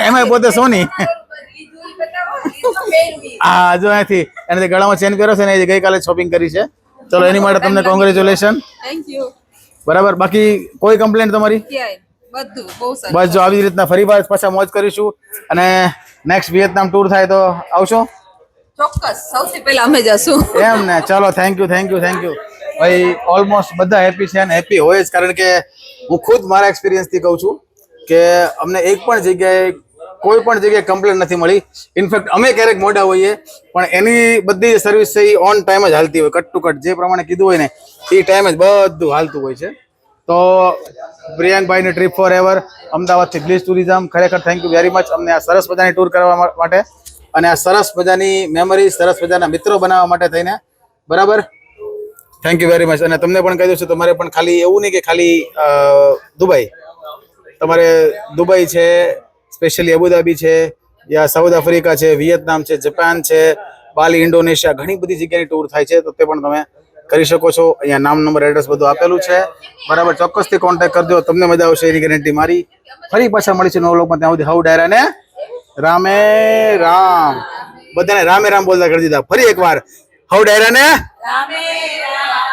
એમાં પોતે સોની હા જો અહીંથી એને ગળામાં ચેન કર્યો છે ને એ ગઈકાલે શોપિંગ કરી છે. ચલો એની માટે તમને કોંગ્રેચ્યુલેશન. Thank you. બરાબર. બાકી કોઈ કમ્પ્લેન્ટ તમારી? બધું બહુ સરસ. બસ જો આવી રીતના ફરી વાર પાછા મોજ કરીશું અને નેક્સ્ટ વિયેતનામ ટૂર થાય તો આવશો? ચોક્કસ. સૌથી પહેલા અમે જશું. એમ ને. ચલો થેન્ક યુ ભાઈ. ઓલમોસ્ટ બધા હેપી છે અને હેપી હોય જ, કારણ કે હું ખુદ મારા એક્સપિરિયન્સથી કહું છું કે અમને કોઈ પણ જગ્યાએ કમ્પ્લેન્ટ નથી મળી. ઇનફેક્ટ અમે ક્યારેક મોડા હોઈએ પણ એની બધી સર્વિસ છે એ ઓન ટાઈમ જ હાલતી હોય, કટ ટુ કટ જે પ્રમાણે કીધું હોય ને એ ટાઈમે જ બધું હાલતું હોય છે. તો પ્રિયાંકભાઈની ટ્રીપ ફોર એવર અમદાવાદથી ગ્લિચ ટુરિઝમ, ખરેખર થેન્ક યુ વેરી મચ અમને આ સરસ મજાની ટૂર કરવા માટે અને આ સરસ મજાની મેમરી, સરસ મજાના મિત્રો બનાવવા માટે થઈને. બરાબર. Thank you very much. અને તમને પણ કહી દઉં છું, તમારે પણ ખાલી એવું નહીં કે ખાલી દુબઈ, તમારે દુબઈ છે, સ્પેશિયલી અબુધાબી છે, યા સાઉથ આફ્રિકા છે, વિયેતનામ છે, જાપાન છે, બાલી, ઇન્ડોનેશિયા, ઘણી બધી જગ્યાની ટૂર થાય છે. તો તે પણ તમે કરી શકો છો. અહીંયા નામ, નંબર, એડ્રેસ બધું આપેલું છે. બરાબર. ચોક્કસથી કોન્ટેક્ટ કરજો, તમને મજા આવશે એની ગેરંટી મારી. ફરી પાછા મળીશું નવા લોકમાં. ત્યાં સુધી હવ ડાયરા ને રામે રામ. બધાને રામે રામ બોલતા કરી દીધા. ફરી એકવાર હવ ડાયરા ને રામે રામ.